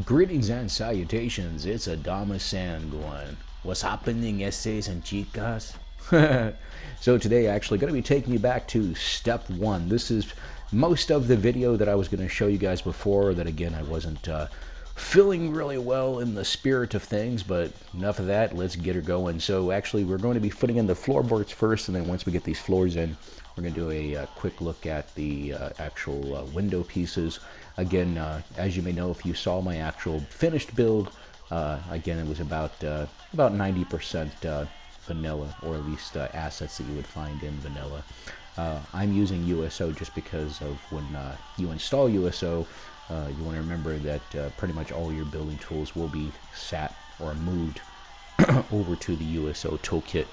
Greetings and salutations, it's Adama Sanguine. What's happening, essays and chicas? So today actually going to be taking you back to step one. This is most of the video that I was going to show you guys before that again I wasn't feeling really well in the spirit of things, but enough of that, let's get her going. So actually we're going to be putting in the floorboards first, and then once we get these floors in, we're going to do a quick look at the actual window pieces. Again, as you may know, if you saw my actual finished build, again, it was about 90% vanilla, or at least assets that you would find in vanilla. I'm using USO just because of when you install USO, you want to remember that pretty much all your building tools will be sat or moved over to the USO toolkit.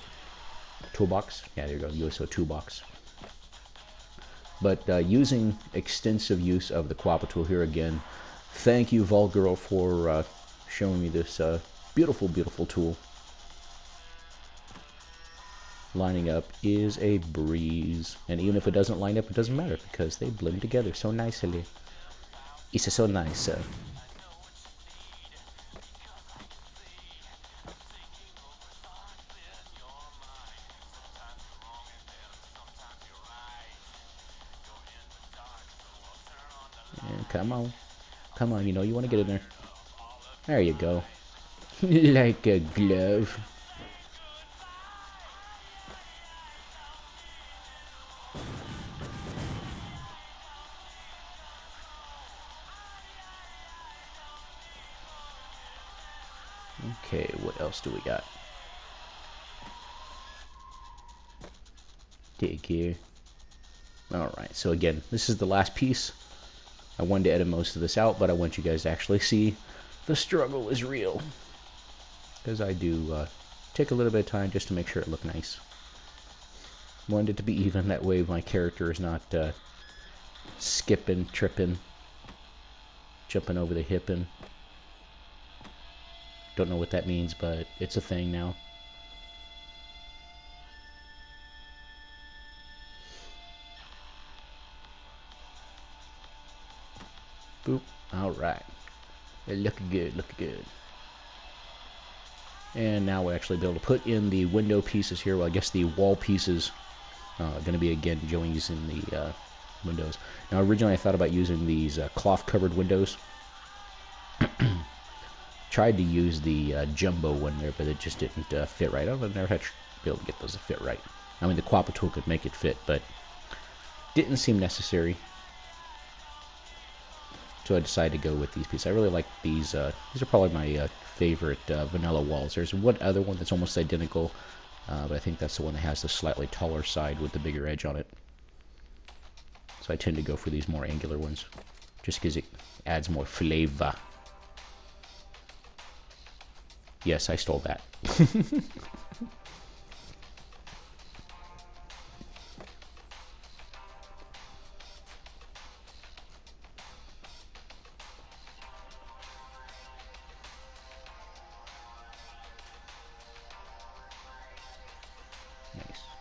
Toolbox? Yeah, there you go, USO toolbox. But using extensive use of the QWaPA tool here again, thank you, Volgirl, for showing me this beautiful, beautiful tool. Lining up is a breeze. And even if it doesn't line up, it doesn't matter because they blend together so nicely. It's so nice. And come on. Come on, you know you want to get in there. There you go. Like a glove. Okay, what else do we got? Dig here. Alright, so again, this is the last piece. I wanted to edit most of this out, but I want you guys to actually see the struggle is real. Because I do take a little bit of time just to make sure it look nice. Wanted it to be even, that way my character is not skipping, tripping, jumping over the hippin'. Don't know what that means, but it's a thing now. Boop. Alright. Looking good, looking good. And now we'll actually be able to put in the window pieces here. Well, I guess the wall pieces going to be, again, using the windows. Now, originally I thought about using these cloth-covered windows. Tried to use the jumbo one there, but it just didn't fit right. I've never had to be able to get those to fit right. I mean, the QWaPA tool could make it fit, but didn't seem necessary. So I decided to go with these pieces. I really like these. These are probably my favorite vanilla walls. There's one other one that's almost identical, but I think that's the one that has the slightly taller side with the bigger edge on it. So I tend to go for these more angular ones, just because it adds more flavor. Yes, I stole that.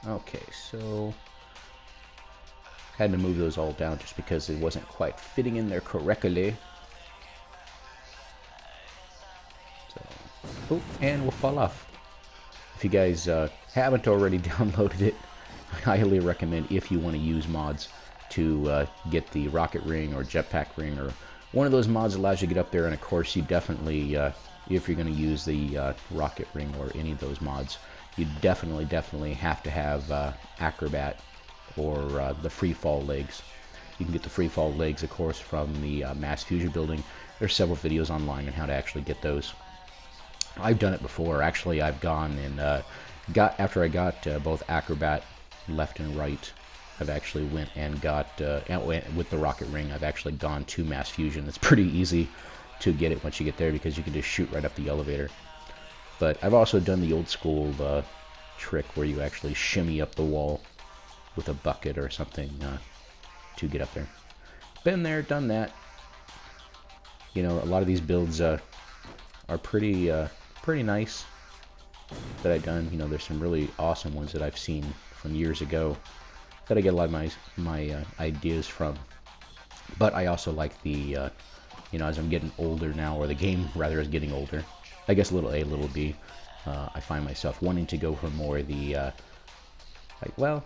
Okay, so had to move those all down just because it wasn't quite fitting in there correctly. So, oh, and we'll fall off. If you guys haven't already downloaded it, I highly recommend, if you want to use mods, to get the rocket ring or jetpack ring, or one of those mods that allows you to get up there. And of course, you definitely, if you're going to use the rocket ring or any of those mods, you definitely have to have acrobat or the free fall legs. You can get the free fall legs, of course, from the Mass Fusion building. There's several videos online on how to actually get those. I've done it before. Actually, I've gone and after I got both acrobat left and right, I've actually went and got with the rocket ring, I've actually gone to Mass Fusion. It's pretty easy to get it once you get there because you can just shoot right up the elevator. But I've also done the old school trick where you actually shimmy up the wall with a bucket or something to get up there. Been there, done that. You know, a lot of these builds are pretty nice that I've done. You know, there's some really awesome ones that I've seen from years ago that I get a lot of my ideas from. But I also like the You know, as I'm getting older now, or the game rather is getting older, I guess little A, little B, I find myself wanting to go for more of the, well,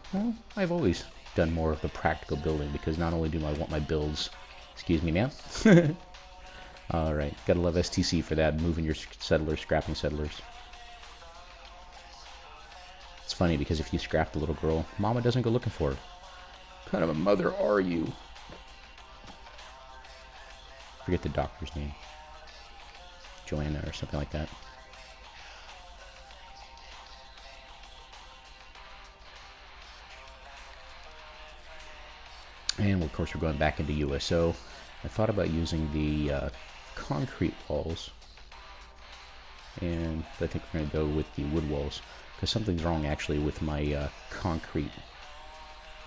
I've always done more of the practical building, because not only do I want my builds, excuse me, ma'am. Alright, gotta love STC for that, moving your settlers, scrapping settlers. It's funny, because if you scrap the little girl, Mama doesn't go looking for her. What kind of a mother are you? Forget the doctor's name. Joanna or something like that. And of course we're going back into USO. I thought about using the concrete walls, and I think we're going to go with the wood walls, because something's wrong actually with my concrete,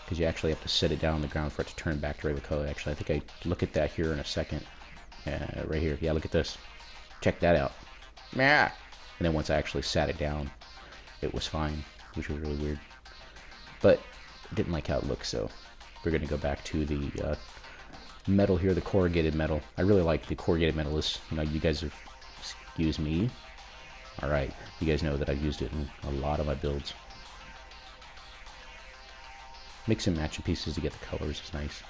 because you actually have to set it down on the ground for it to turn back to regular color. Actually, I think I look at that here in a second. Right here. Yeah, look at this. Check that out. Yeah. And then once I actually sat it down, it was fine, which was really weird. But I didn't like how it looked, so we're going to go back to the metal here, the corrugated metal. I really like the corrugated metal. You know, you guys have, excuse me. All right, you guys know that I've used it in a lot of my builds. Mix and matching pieces to get the colors is nice.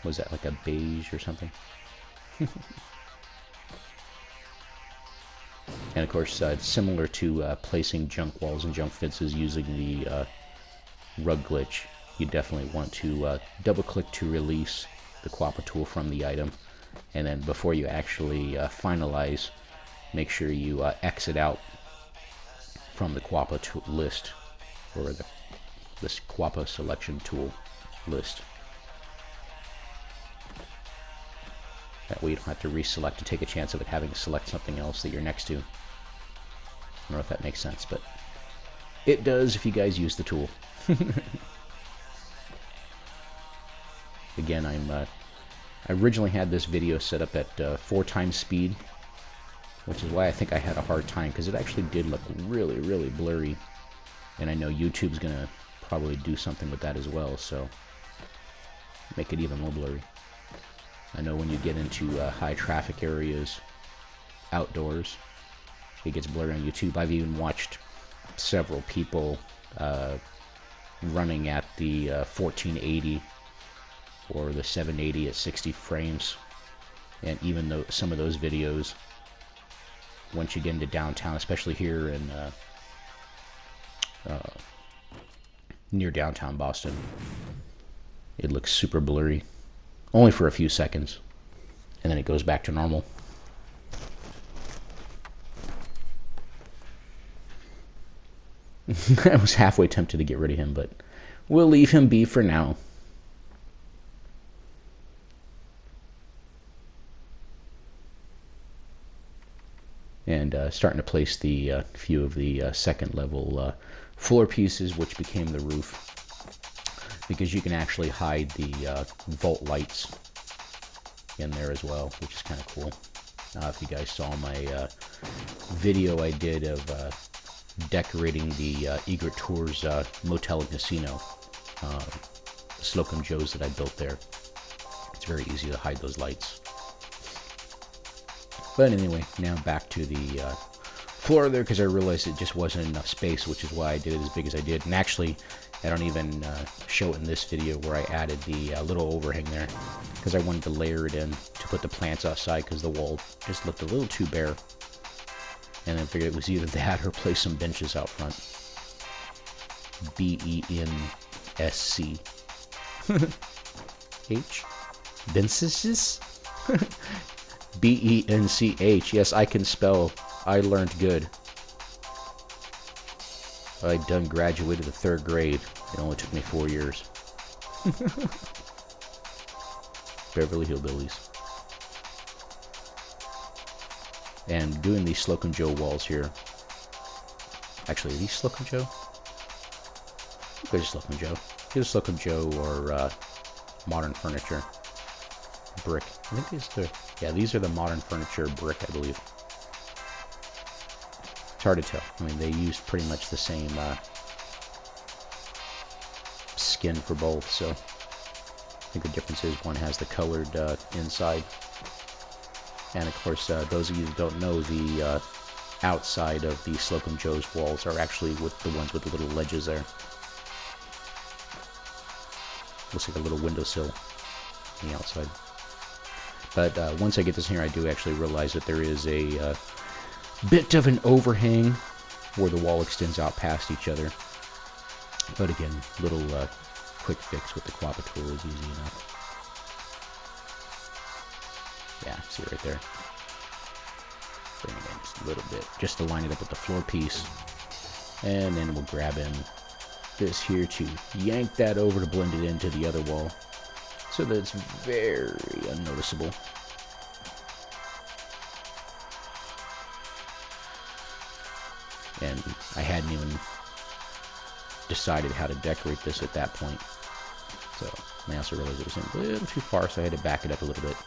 Was that like a beige or something? And of course, similar to placing junk walls and junk fences using the rug glitch, you definitely want to double click to release the QWaPA tool from the item, and then before you actually finalize, make sure you exit out from the QWaPA list, or this QWaPA selection tool list. That way you don't have to reselect and take a chance of it having to select something else that you're next to. I don't know if that makes sense, but it does if you guys use the tool. Again, I originally had this video set up at 4 times speed, which is why I think I had a hard time, because it actually did look really, really blurry. And I know YouTube's going to probably do something with that as well, so make it even more blurry. I know when you get into high traffic areas, outdoors, it gets blurry on YouTube. I've even watched several people running at the 1480 or the 780 at 60 frames, and even though some of those videos, once you get into downtown, especially here in near downtown Boston, it looks super blurry. Only for a few seconds, and then it goes back to normal. I was halfway tempted to get rid of him, but we'll leave him be for now. And starting to place the few of the second level floor pieces, which became the roof, because you can actually hide the vault lights in there as well, which is kind of cool. If you guys saw my video I did of decorating the Egret Tours Motel and Casino, Slocum Joe's that I built there, it's very easy to hide those lights. But anyway, now back to the floor there, because I realized it just wasn't enough space, which is why I did it as big as I did. And actually, I don't even show it in this video where I added the little overhang there, because I wanted to layer it in to put the plants outside, because the wall just looked a little too bare. And I figured it was either that or place some benches out front. B-E-N-S-C. H? Benches? B-E-N-C-H. Yes, I can spell. I learned good. I done graduated the 3rd grade. It only took me 4 years. Beverly Hillbillies. And doing these Slocum Joe walls here. Actually, are these Slocum Joe? They're Slocum Joe. Either Slocum Joe or Modern Furniture brick. I think these are the Modern Furniture brick, I believe. It's hard to tell. I mean, they used pretty much the same skin for both, so think the difference is one has the colored inside. And of course, those of you who don't know, the outside of the Slocum Joe's walls are actually with the ones with the little ledges there. Looks like a little windowsill on the outside. But once I get this here, I do actually realize that there is a bit of an overhang where the wall extends out past each other. But again, little quick fix with the QWaPA tool is easy enough. Yeah, see right there. Bring it in just a little bit, just to line it up with the floor piece. And then we'll grab in this here to yank that over to blend it into the other wall, so that it's very unnoticeable. And I hadn't even decided how to decorate this at that point. So I also realized it was a little too far, so I had to back it up a little bit.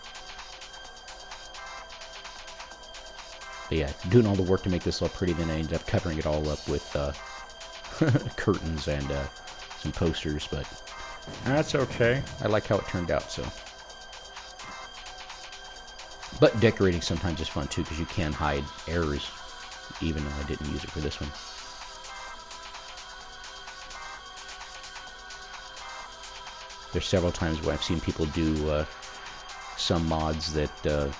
But yeah, doing all the work to make this look pretty, then I ended up covering it all up with curtains and some posters, but that's okay. I like how it turned out, so. But decorating sometimes is fun too, because you can hide errors, even though I didn't use it for this one. There's several times where I've seen people do some mods that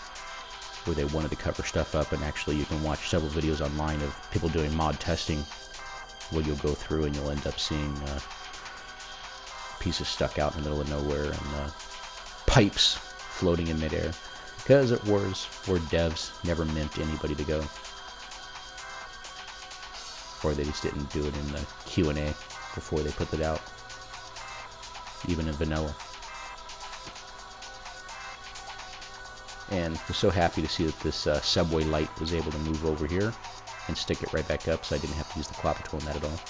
where they wanted to cover stuff up, and actually you can watch several videos online of people doing mod testing, where you'll go through and you'll end up seeing pieces stuck out in the middle of nowhere and pipes floating in midair, because it was where devs never meant anybody to go, or they just didn't do it in the Q&A before they put it out, even in vanilla. And was so happy to see that this subway light was able to move over here and stick it right back up, so I didn't have to use the QWaPA tool on that at all.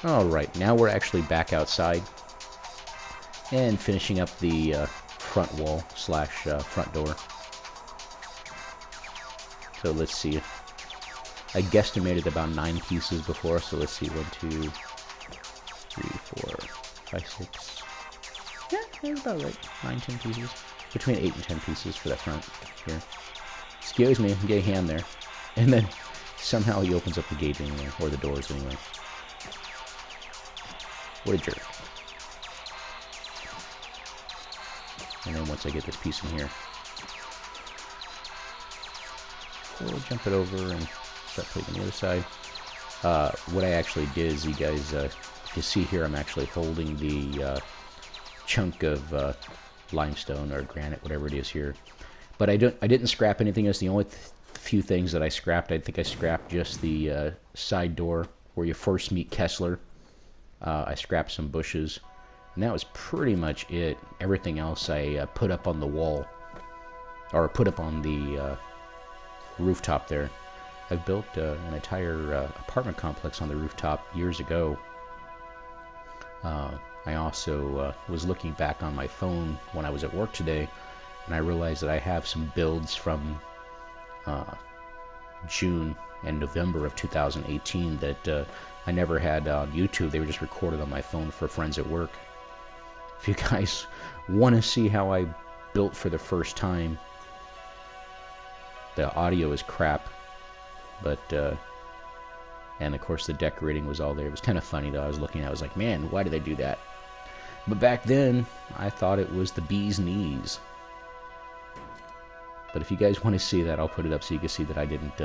Alright, now we're actually back outside and finishing up the front wall slash front door. So let's see. I guesstimated about 9 pieces before, so let's see. 1, 2, 3, 4, 5, 6. Yeah, that's about right. 9, 10 pieces. Between 8 and 10 pieces for that front here. Excuse me, get a hand there. And then somehow he opens up the gate anyway, or the doors anyway. What a jerk. And then once I get this piece in here, we'll jump it over and start putting on the other side. What I actually did is, you guys, you see here, I'm actually holding the chunk of limestone or granite, whatever it is here. But I didn't scrap anything else. The only few things that I scrapped, I think I scrapped just the side door where you first meet Kessler. I scrapped some bushes, and that was pretty much it. Everything else I put up on the wall, or put up on the rooftop there. I built an entire apartment complex on the rooftop years ago. I also was looking back on my phone when I was at work today, and I realized that I have some builds from June and November of 2018 that I never had on YouTube. They were just recorded on my phone for friends at work. If you guys want to see how I built for the first time, the audio is crap, but and of course the decorating was all there. It was kind of funny though. I was looking at it, I was like, man, why did they do that? But back then, I thought it was the bee's knees. But if you guys want to see that, I'll put it up so you can see that I didn't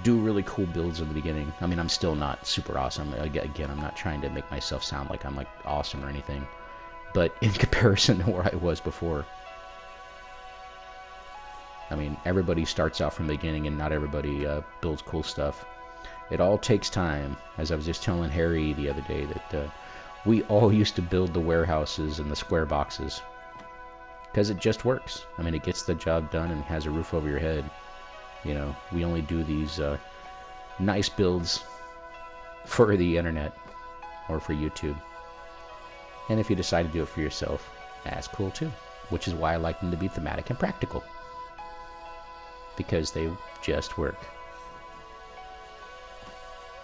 do really cool builds in the beginning. I mean, I'm still not super awesome. Again, I'm not trying to make myself sound like I'm like awesome or anything. But in comparison to where I was before, I mean, everybody starts out from the beginning, and not everybody builds cool stuff. It all takes time. As I was just telling Harry the other day, that we all used to build the warehouses and the square boxes because it just works. I mean, it gets the job done and has a roof over your head. You know, we only do these nice builds for the internet or for YouTube. And if you decide to do it for yourself, that's cool too. Which is why I like them to be thematic and practical, because they just work.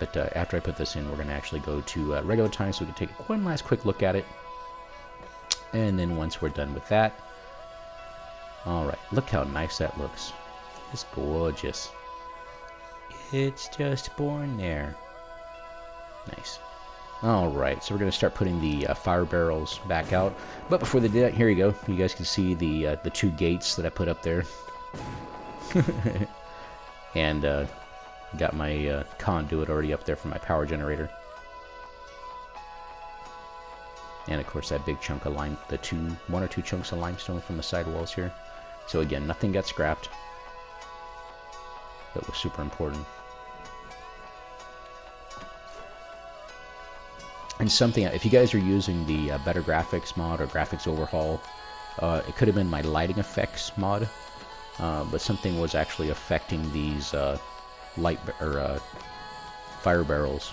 But after I put this in, we're going to actually go to regular time so we can take one last quick look at it. And then once we're done with that, alright, look how nice that looks. It's gorgeous. It's just born there. Nice. Alright, so we're going to start putting the fire barrels back out. But before they do that, here you go. You guys can see the 2 gates that I put up there. And got my conduit already up there for my power generator. And of course that big chunk of lime, one or two chunks of limestone from the side walls here. So again, nothing got scrapped. That was super important. And something, if you guys are using the Better Graphics mod or Graphics Overhaul, it could have been my lighting effects mod, but something was actually affecting these fire barrels.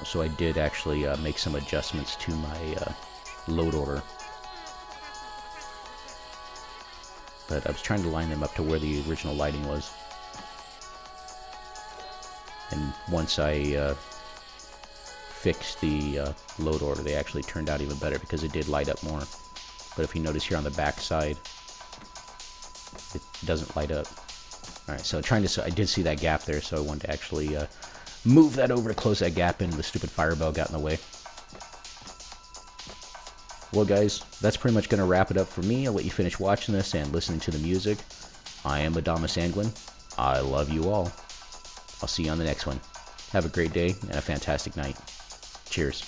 So I did actually make some adjustments to my load order. But I was trying to line them up to where the original lighting was. And once I fixed the load order, they actually turned out even better because it did light up more. But if you notice here on the back side, it doesn't light up. Alright, so I did see that gap there, so I wanted to actually move that over to close that gap, and the stupid firebell got in the way. Well guys, that's pretty much going to wrap it up for me. I'll let you finish watching this and listening to the music. I am Adamus Anglin. I love you all. I'll see you on the next one. Have a great day and a fantastic night. Cheers.